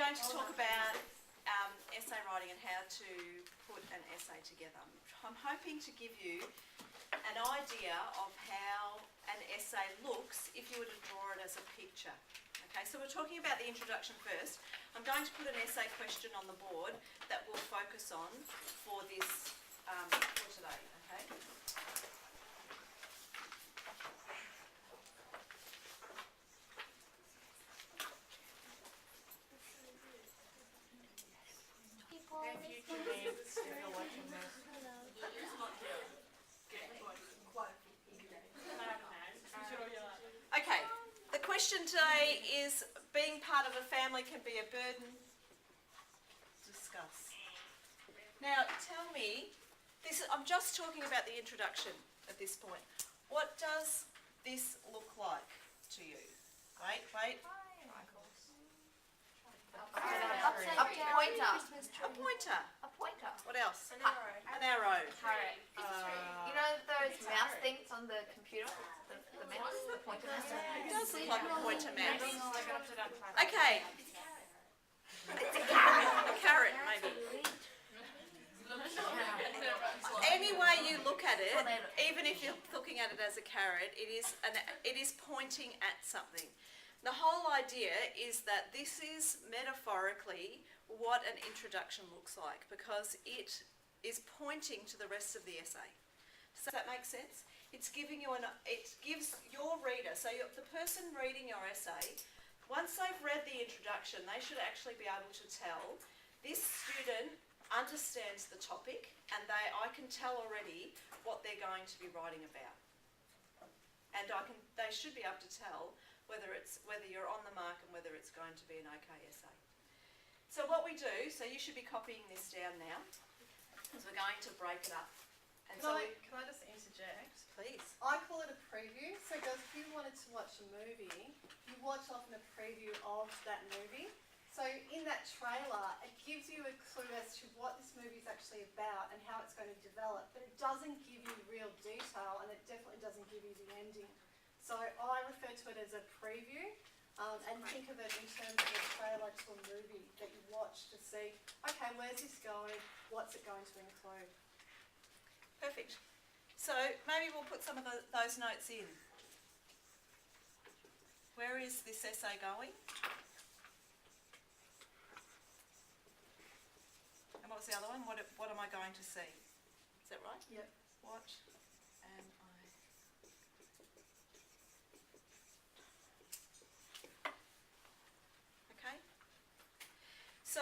going to talk about essay writing and how to put an essay together. I'm hoping to give you an idea of how an essay looks if you were to draw it as a picture. Okay, so we're talking about the introduction first. I'm going to put an essay question on the board that we'll focus on for this for today. Okay. Okay, the question today is, being part of a family can be a burden? Discuss. Now, tell me, I'm just talking about the introduction at this point. What does this look like to you? Wait. A pointer. What else? An arrow. Carrot. You know those mouse things on the computer? The mouse? The pointer mouse? It does look like a pointer mouse. Okay. A carrot, maybe. Any way you look at it, even if you're looking at it as a carrot, it is pointing at something. The whole idea is that this is metaphorically what an introduction looks like, because it is pointing to the rest of the essay. Does that make sense? It gives your reader, so the person reading your essay, once they've read the introduction, they should actually be able to tell, this student understands the topic, and I can tell already what they're going to be writing about. And they should be able to tell whether you're on the mark and whether it's going to be an okay essay. So what we do, so you should be copying this down now, is we're going to break it up. And Can I just interject? Please. I call it a preview. So guys, if you wanted to watch a movie, you watch often a preview of that movie. So in that trailer, it gives you a clue as to what this movie is actually about and how it's going to develop, but it doesn't give you real detail, and it definitely doesn't give you the ending. So I refer to it as a preview, and think of it in terms of a trailer to a movie that you watch to see, okay, where's this going? What's it going to include? Perfect. So maybe we'll put some of those notes in. Where is this essay going? And what was the other one? What am I going to see? Is that right? Yep. What am I? Okay. So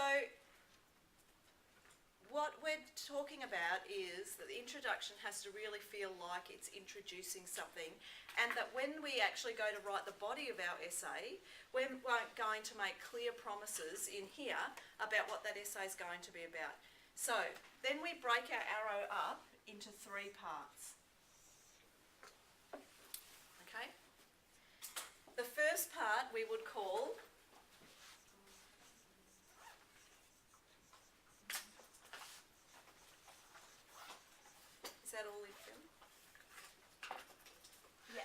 what we're talking about is that the introduction has to really feel like it's introducing something, and that when we actually go to write the body of our essay, we're going to make clear promises in here about what that essay is going to be about. So then we break our arrow up into 3 parts. Okay? The first part we would call Is that all in film?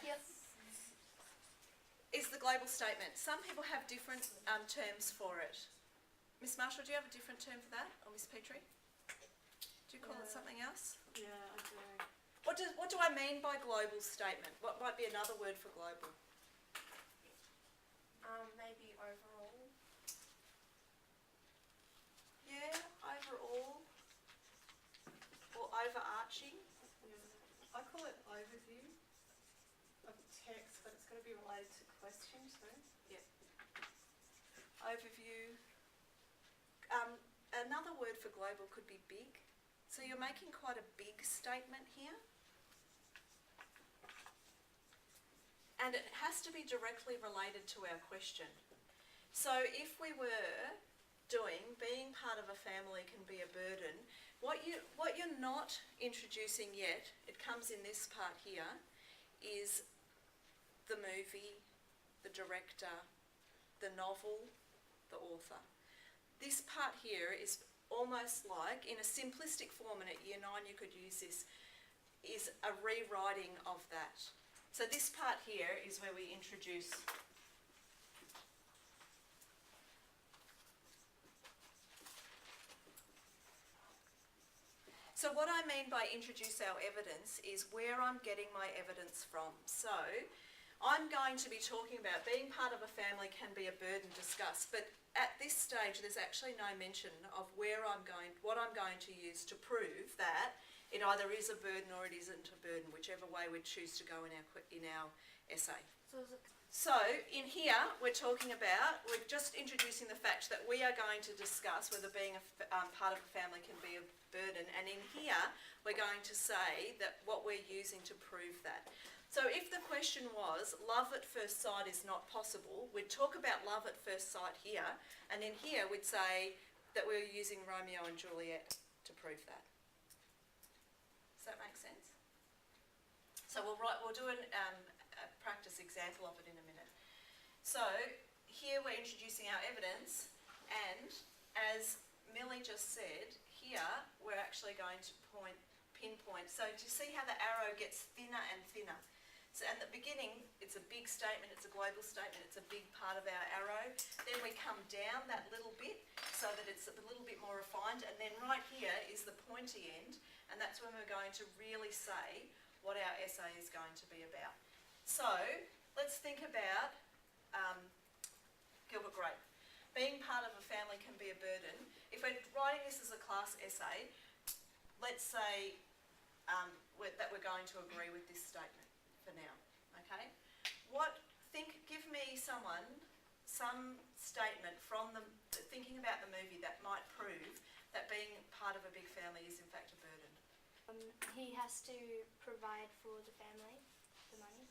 Yes. Is the global statement. Some people have different terms for it. Miss Marshall, do you have a different term for that? Or Miss Petrie? Do you call it something else? Yeah, I do. What do I mean by global statement? What might be another word for global? Maybe overall. Yeah, overall. Or overarching. I call it overview of text, but it's got to be related to questions too. Yeah. Overview. Another word for global could be big. So you're making quite a big statement here. And it has to be directly related to our question. So if we were doing, being part of a family can be a burden, what you're not introducing yet, it comes in this part here, is the movie, the director, the novel, the author. This part here is almost like, in a simplistic form, and at Year 9 you could use this, is a rewriting of that. So this part here is where we introduce So what I mean by introduce our evidence is where I'm getting my evidence from. So I'm going to be talking about being part of a family can be a burden discussed, but at this stage there's actually no mention of what I'm going to use to prove that it either is a burden or it isn't a burden, whichever way we choose to go in our essay. So is it So in here we're just introducing the fact that we are going to discuss whether being part of a family can be a burden, and in here we're going to say that what we're using to prove that. So if the question was love at first sight is not possible, we'd talk about love at first sight here, and in here we'd say that we're using Romeo and Juliet to prove that. Does that make sense? So we'll do a practice example of it in a minute. So here we're introducing our evidence, and as Millie just said, here we're actually going to pinpoint. So do you see how the arrow gets thinner and thinner? So at the beginning, it's a big statement, it's a global statement, it's a big part of our arrow. Then we come down that little bit so that it's a little bit more refined, and then right here is the pointy end, and that's when we're going to really say what our essay is going to be about. So let's think about Gilbert Grape. Being part of a family can be a burden. If we're writing this as a class essay, let's say that we're going to agree with this statement for now, okay? Give me some statement from thinking about the movie that might prove that being part of a big family is in fact a burden. He has to provide for the family, the money.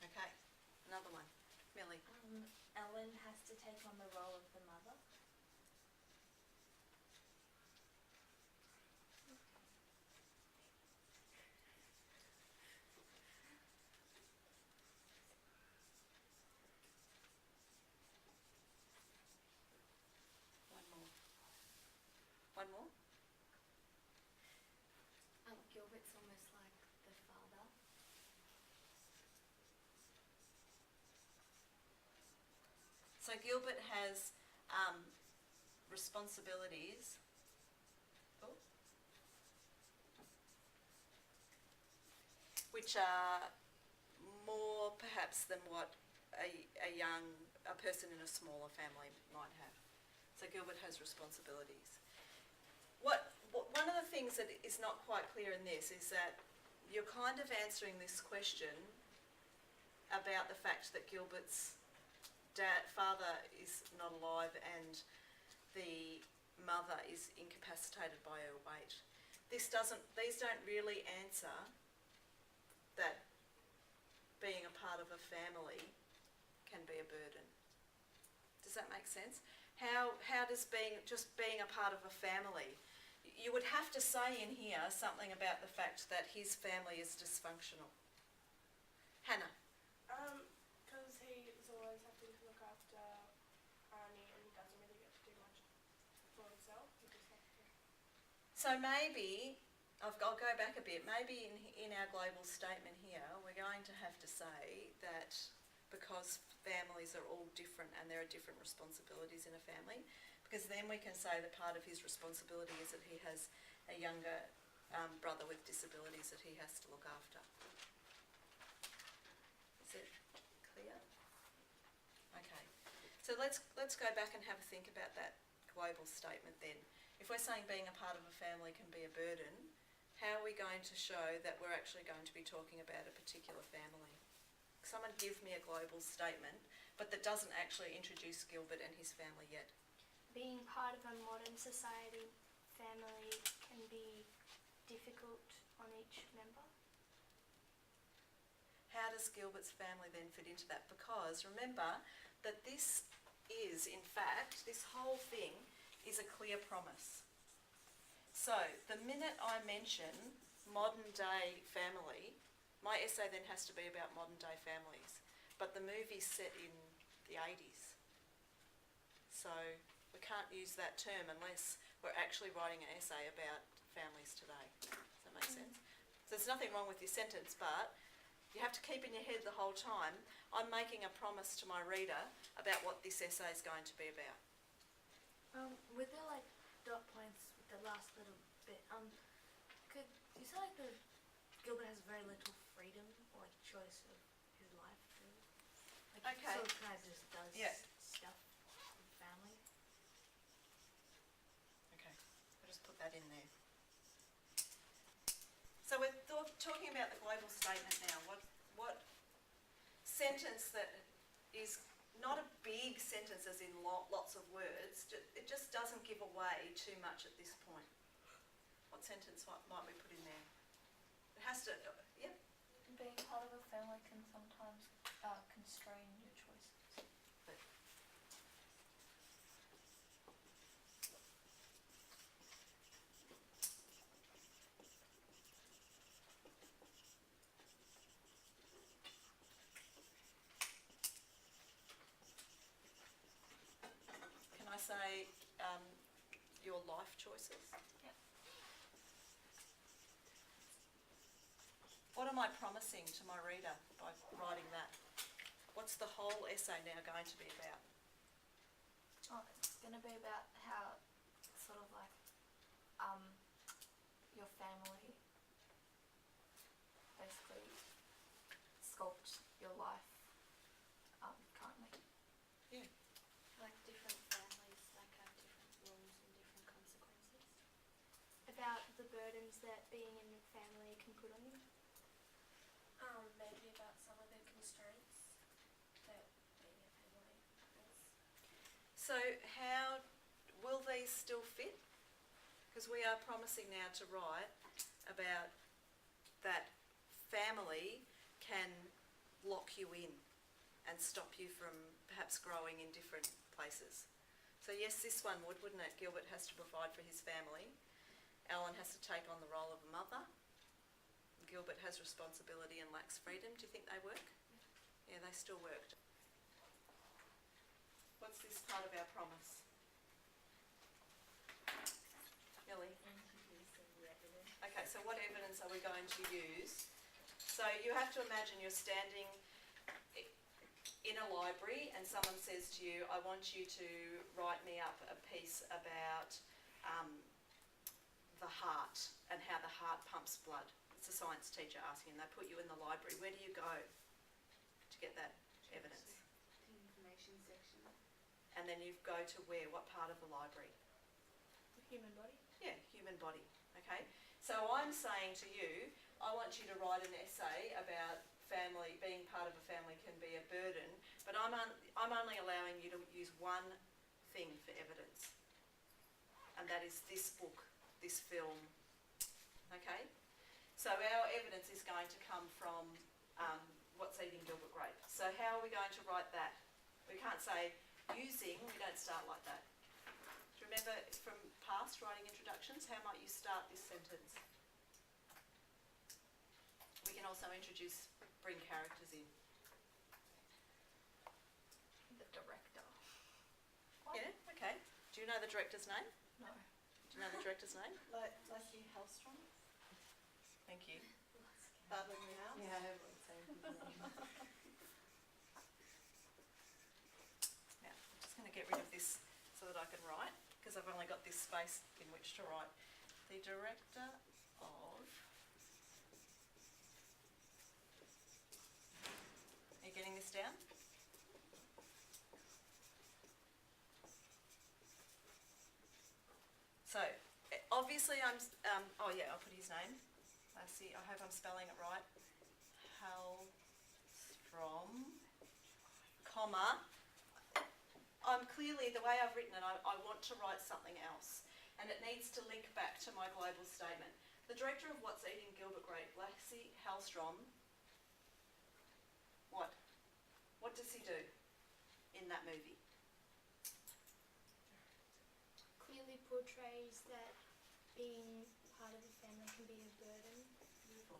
Okay, another one. Millie. Ellen has to take on the role of the mother. One more? Gilbert's almost like the father. So Gilbert has responsibilities. Oh. Which are more perhaps than what a person in a smaller family might have. So Gilbert has responsibilities. One of the things that is not quite clear in this is that you're kind of answering this question about the fact that Gilbert's father is not alive and the mother is incapacitated by her weight. These don't really answer that being a part of a family can be a burden. Does that make sense? How does being a part of a family, you would have to say in here something about the fact that his family is dysfunctional. Hannah. Because he's always having to look after Arnie and he doesn't really get to do much for himself. He just has to. So maybe, I'll go back a bit, maybe in our global statement here, we're going to have to say that because families are all different and there are different responsibilities in a family, because then we can say that part of his responsibility is that he has a younger brother with disabilities that he has to look after. Is it clear? Okay. So let's go back and have a think about that global statement then. If we're saying being a part of a family can be a burden, how are we going to show that we're actually going to be talking about a particular family? Someone give me a global statement, but that doesn't actually introduce Gilbert and his family yet. Being part of a modern society family can be difficult on each member. How does Gilbert's family then fit into that? Because remember that this is, in fact, this whole thing is a clear promise. So the minute I mention modern day family, my essay then has to be about modern day families. But the movie's set in the 80s. So we can't use that term unless we're actually writing an essay about families today. Does that make sense? So there's nothing wrong with your sentence, but you have to keep in your head the whole time, I'm making a promise to my reader about what this essay is going to be about. With the like dot points with the last little bit, could you say like the Gilbert has very little freedom or like choice of his life really? Like Okay. he sort of kind of just does Yeah. stuff with family. Okay, I'll just put that in there. So we're talking about the global statement now. What sentence that is not a big sentence as in lots of words, it just doesn't give away too much at this point. What sentence might we put in there? It has to, yeah. Being part of a family can sometimes constrain your choices. Can I say your life choices? Yep. What am I promising to my reader by writing that? What's the whole essay now going to be about? Oh, it's going to be about how sort of like your family basically sculpt your life currently. Yeah. Like different families like have different rules and different consequences. About the burdens that being in a family can put on you. Maybe about some of the constraints that being a family has. So how will these still fit? Because we are promising now to write about that family can lock you in and stop you from perhaps growing in different places. So yes, this one would, wouldn't it? Gilbert has to provide for his family. Alan has to take on the role of a mother. Gilbert has responsibility and lacks freedom. Do you think they work? Yeah, they still worked. What's this part of our promise? Millie? Okay, so what evidence are we going to use? So you have to imagine you're standing in a library and someone says to you, I want you to write me up a piece about the heart and how the heart pumps blood. It's a science teacher asking, and they put you in the library. Where do you go to get that evidence? The information section. And then you go to where? What part of the library? The human body. Yeah, human body, okay? So I'm saying to you, I want you to write an essay about family, being part of a family can be a burden, but I'm only allowing you to use one thing for evidence, and that is this book, this film, okay? So our evidence is going to come from What's Eating Gilbert Grape. So how are we going to write that? We can't say using, we don't start like that. Do you remember from past writing introductions, how might you start this sentence? We can also bring characters in. The director. Yeah, okay. Do you know the director's name? No. Do you know the director's name? Leslie Hellstrom, Thank you. Barbara Newhouse. Yeah, everyone's saying his name. Now, I'm just going to get rid of this so that I can write, because I've only got this space in which to write. The director of... Are you getting this down? So, obviously I'm, oh yeah, I'll put his name. I see, I hope I'm spelling it right. Hellstrom, comma. I'm clearly, the way I've written it, I want to write something else. And it needs to link back to my global statement. The director of What's Eating Gilbert Grape, Lasse Hellstrom, what? What does he do in that movie? Clearly portrays that being part of a family can be a burden. Beautiful.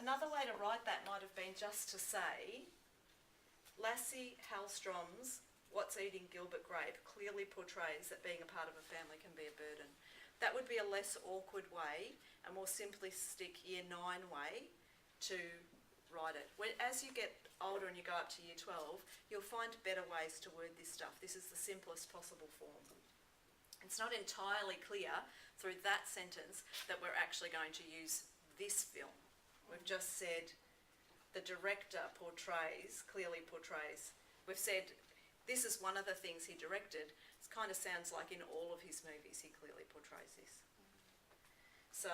Another way to write that might have been just to say, Lassie Hallstrom's What's Eating Gilbert Grape clearly portrays that being a part of a family can be a burden. That would be a less awkward way, a more simplistic year 9 way to write it. As you get older and you go up to year 12, you'll find better ways to word this stuff. This is the simplest possible form. It's not entirely clear through that sentence that we're actually going to use this film. We've just said the director clearly portrays. We've said this is one of the things he directed. It kind of sounds like in all of his movies he clearly portrays this. So,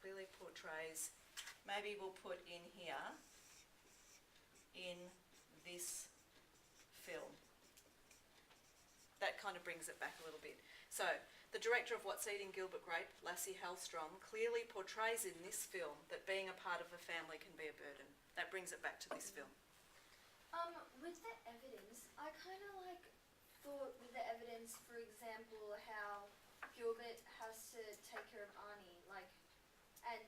clearly portrays, maybe we'll put in here, in this film. That kind of brings it back a little bit. So, the director of What's Eating Gilbert Grape, Lassie Hallstrom, clearly portrays in this film that being a part of a family can be a burden. That brings it back to this film. With the evidence, I kind of like thought with the evidence, for example, how Gilbert has to take care of Arnie, like, and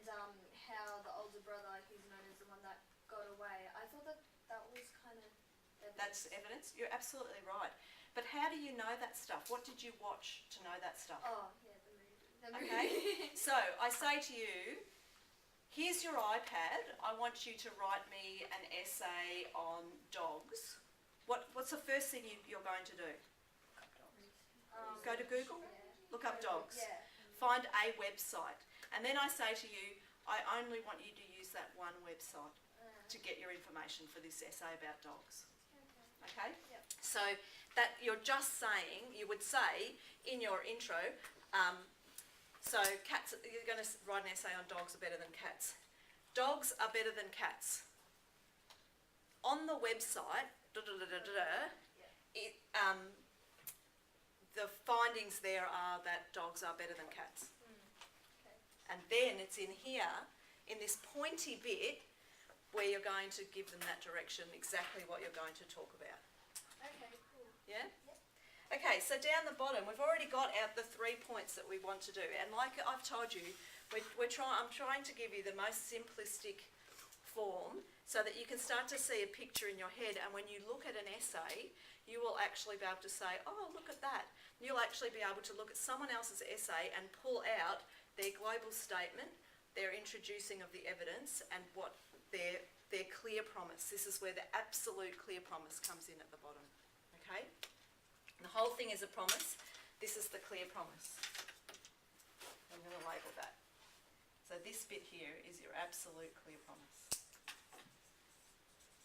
how the older brother, who's known as the one that got away. I thought that was kind of evidence. That's evidence. You're absolutely right. But how do you know that stuff? What did you watch to know that stuff? Oh, yeah, the movie. Okay, so I say to you, here's your iPad. I want you to write me an essay on dogs. What's the first thing you're going to do? Go to Google, look up dogs, Yeah. find a website. And then I say to you, I only want you to use that one website to get your information for this essay about dogs. Okay? Yep. So that you're just saying, you would say in your intro, so cats, you're going to write an essay on dogs are better than cats. Dogs are better than cats. On the website, the findings there are that dogs are better than cats. And then it's in here, in this pointy bit, where you're going to give them that direction, exactly what you're going to talk about. Okay, cool. Yeah? Okay, so down the bottom, we've already got out the 3 points that we want to do. And like I've told you, I'm trying to give you the most simplistic form so that you can start to see a picture in your head. And when you look at an essay, you will actually be able to say, oh, look at that. You'll actually be able to look at someone else's essay and pull out their global statement, their introducing of the evidence, and what their clear promise. This is where the absolute clear promise comes in at the bottom. Okay? The whole thing is a promise. This is the clear promise. I'm going to label that. So this bit here is your absolute clear promise.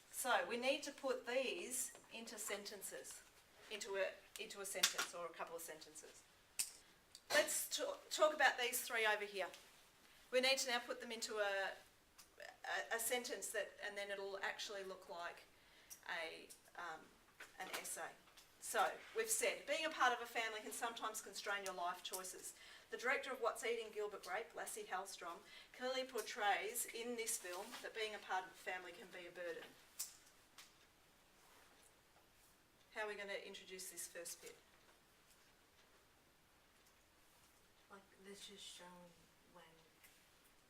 So we need to put these into sentences, into a sentence or a couple of sentences. Let's talk about these 3 over here. We need to now put them into a sentence and then it'll actually look like an essay. So, we've said, being a part of a family can sometimes constrain your life choices. The director of What's Eating Gilbert Grape, Lassie Hallstrom, clearly portrays in this film that being a part of a family can be a burden. How are we going to introduce this first bit? Like this is shown when.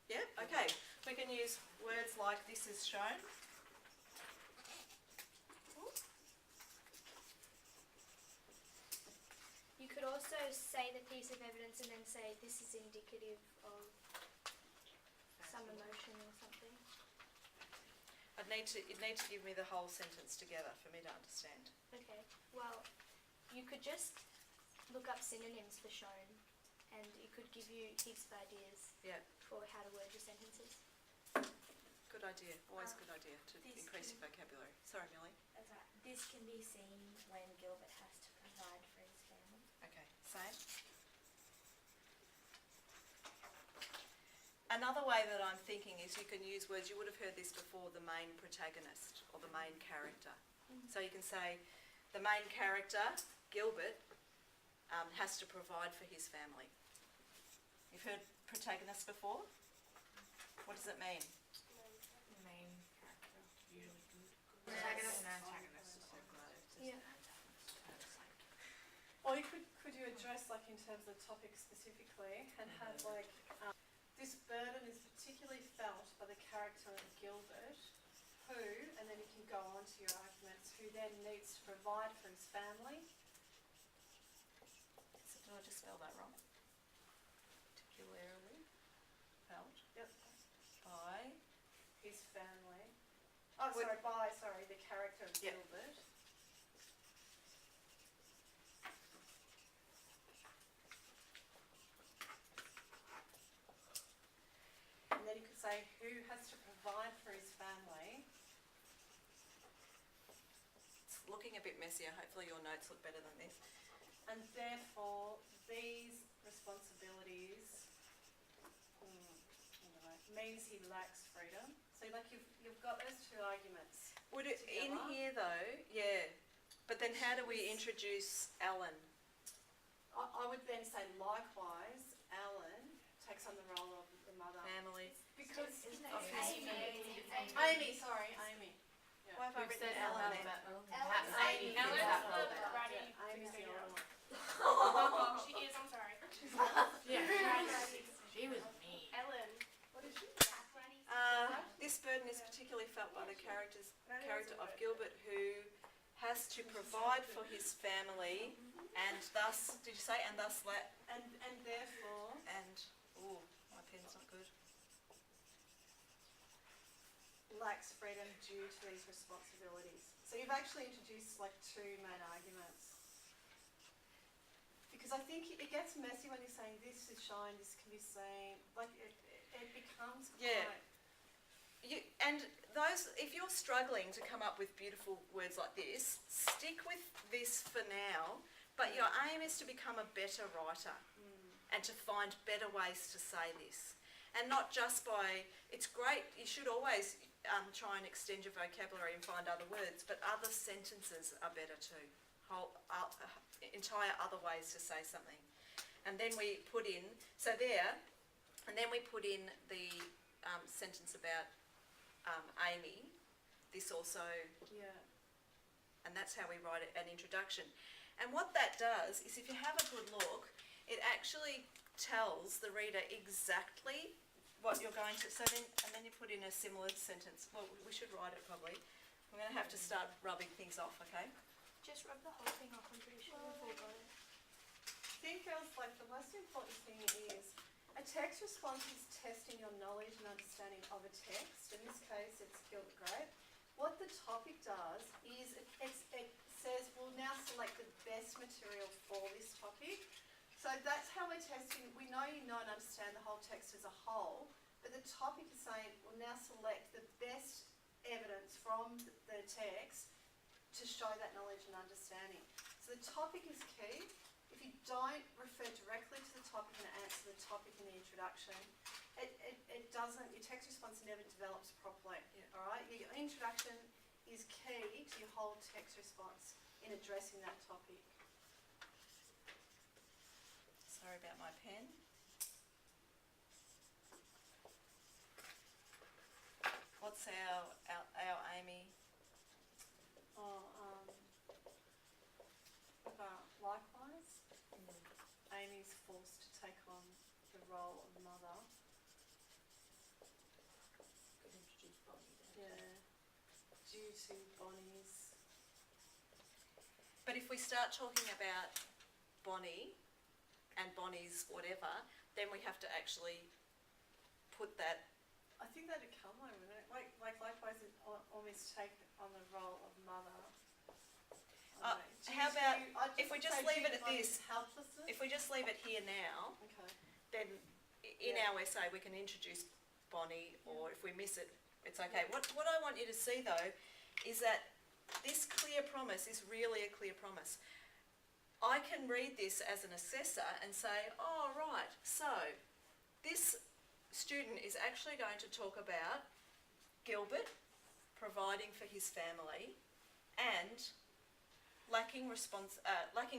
Yeah, okay. We can use words like this is shown. You could also say the piece of evidence and then say this is indicative of some emotion or something. You'd need to give me the whole sentence together for me to understand. Okay, well, you could just look up synonyms for shown and it could give you heaps of ideas Yeah, for how to word your sentences. good idea. Always a good idea to This increase your vocabulary. Sorry, Millie. That's right. This can be seen when Gilbert has to provide for his family. Okay, same. Another way that I'm thinking is you can use words, you would have heard this before, the main protagonist or the main character. So you can say the main character, Gilbert, has to provide for his family. You've heard protagonist before? What does it mean? The main character, usually good. Protagonist. And antagonist. Yeah. Or could you address like in terms of the topic specifically, and have like this burden is particularly felt by the character of Gilbert, who, and then you can go on to your arguments, who then needs to provide for his family. So did I just spell that wrong? Particularly felt Yep. by. His family. Oh, Would- sorry, the character of Yep. Gilbert. And then you could say who has to provide for his family. It's looking a bit messier. Hopefully your notes look better than this. And therefore, these responsibilities means he lacks freedom. So like you've got those two arguments. Would it in Together? here though? Yeah. But then how do we introduce Alan? I would then say likewise, Alan takes on the role of the mother. Family. Because Isn't Of it his- Amy, sorry, Amy. Yeah. Why have I We've written said Alan Ellen, then? but Ellen's Amy. Ellen's Yeah. the Yeah, bratty Amy's the figure. older one. She is, I'm sorry. Yeah. Bratty. She was mean. Ellen. What is she? This burden is particularly felt by the character of Gilbert, who has to provide for his family, and thus, did you say, and thus And therefore, oh, my pen's not good. lacks freedom due to these responsibilities. So you've actually introduced like two main arguments. Because I think it gets messy when you're saying this is shown, this can be seen, like it becomes quite... Yeah. And those, if you're struggling to come up with beautiful words like this, stick with this for now, but your aim is to become a better writer and to find better ways to say this. And not just by, it's great, you should always try and extend your vocabulary and find other words, but other sentences are better too. Entire other ways to say something. And then we put in, so there, and then we put in the sentence about Amy. This also, Yeah. and that's how we write an introduction. And what that does is, if you have a good look, it actually tells the reader exactly what you're going to, so then, and then you put in a similar sentence. Well, we should write it probably. We're going to have to start rubbing things off, okay? Just rub the whole thing off, I'm pretty sure we've all got it. I think girls, like the most important thing is a text response is testing your knowledge and understanding of a text. In this case, it's Gilbert Grape. What the topic does is it says we'll now select the best material for this topic. So that's how we're testing. We know you know and understand the whole text as a whole, but the topic is saying we'll now select the best evidence from the text to show that knowledge and understanding. So the topic is key. If you don't refer directly to the topic and answer the topic in the introduction, it doesn't, your text response never develops properly. Yeah. Alright, your introduction is key to your whole text response in addressing that topic. Sorry about my pen. What's our Amy? Likewise, Amy's forced to take on the role of mother. Could introduce Bonnie then. Yeah, due to Bonnie's. But if we start talking about Bonnie and Bonnie's whatever, then we have to actually put that. I think that'd come though, wouldn't it? Likewise, it almost take on the role of mother. How about if we just leave it at this? Helplessness. If we just leave it here now, Okay. then in Yeah. our essay we can introduce Bonnie, or if we miss it, it's okay. What I want you to see though is that this clear promise is really a clear promise. I can read this as an assessor and say, oh right, so this student is actually going to talk about Gilbert providing for his family and lacking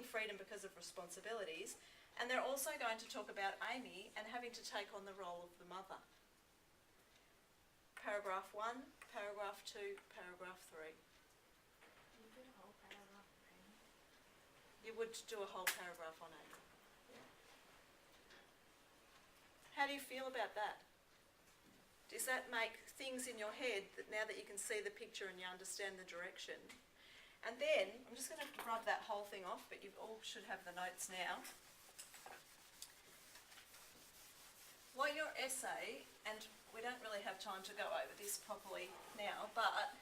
freedom because of responsibilities, and they're also going to talk about Amy and having to take on the role of the mother. Paragraph 1, paragraph 2, paragraph 3. You did a whole paragraph, Amy. You would do a whole paragraph on Amy. How do you feel about that? Does that make things in your head that now that you can see the picture and you understand the direction? And then, I'm just going to rub that whole thing off, but you all should have the notes now. What your essay, and we don't really have time to go over this properly now, but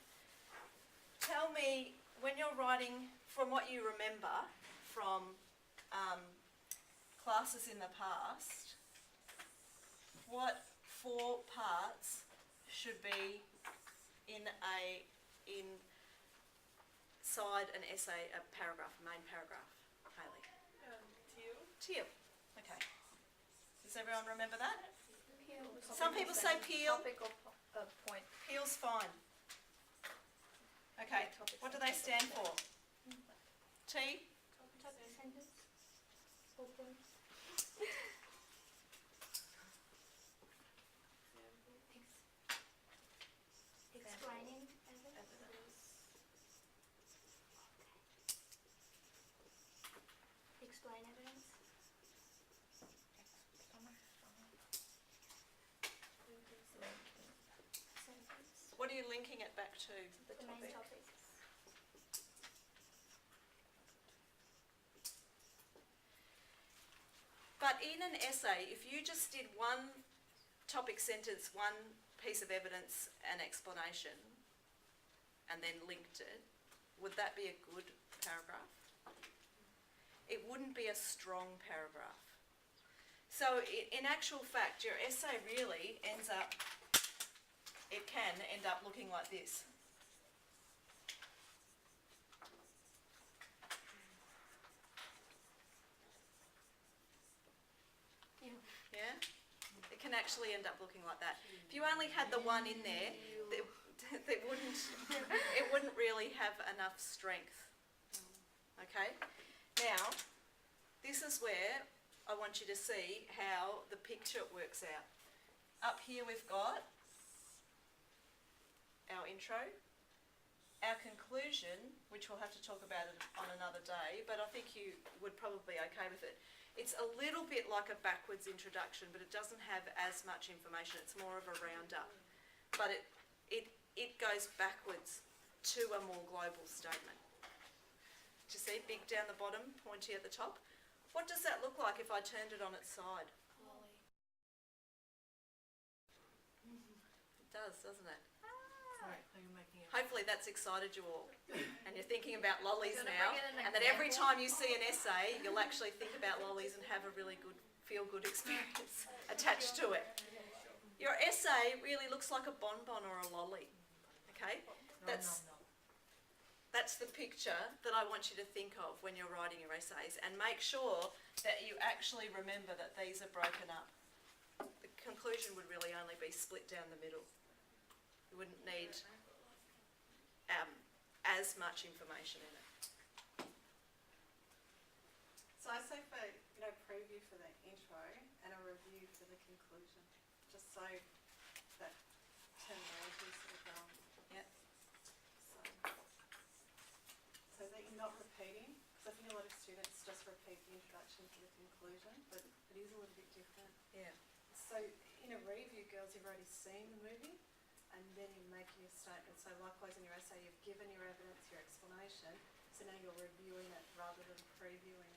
tell me, when you're writing, from what you remember from classes in the past, what 4 parts should be inside an essay, a paragraph, a main paragraph? Hayley? Teal. Teal. Okay. Does everyone remember that? Some people say peel. Topic or point. Peel's fine. Okay. What do they stand for? T? Sentence. Or point. Explaining evidence. Explain evidence. Sentence. What are you linking it back to? The main topic. But in an essay, if you just did one topic sentence, one piece of evidence and explanation, and then linked it, would that be a good paragraph? It wouldn't be a strong paragraph. So in actual fact, your essay really ends up, it can end up looking like this. Yeah? It can actually end up looking like that. If you only had the one in there, it wouldn't really have enough strength. Okay? Now, this is where I want you to see how the picture works out. Up here we've got our intro, our conclusion, which we'll have to talk about it on another day, but I think you would probably be okay with it. It's a little bit like a backwards introduction, but it doesn't have as much information. It's more of a roundup. But it goes backwards to a more global statement. Do you see? Big down the bottom, pointy at the top. What does that look like if I turned it on its side? It does, doesn't it? Sorry, are you making it? Hopefully that's excited you all. And you're thinking about lollies Gonna now. bring in an And that every example? time you see an essay, you'll actually think about lollies and have a really good, feel-good experience attached to it. Your essay really looks like a bonbon or a lolly. Okay? That's the picture that I want you to think of when you're writing your essays, and make sure that you actually remember that these are broken up. The conclusion would really only be split down the middle. You wouldn't need as much information in it. So I say for, preview for the intro and a review for the conclusion, just so that terminology sort of Yep. so that you're not repeating, because I think a lot of students just repeat the introduction to the conclusion, but it is a little bit different. Yeah. So in a review, girls, you've already seen the movie, and then you're making your statement. So likewise in your essay, you've given your evidence, your explanation, so now you're reviewing it rather than previewing it.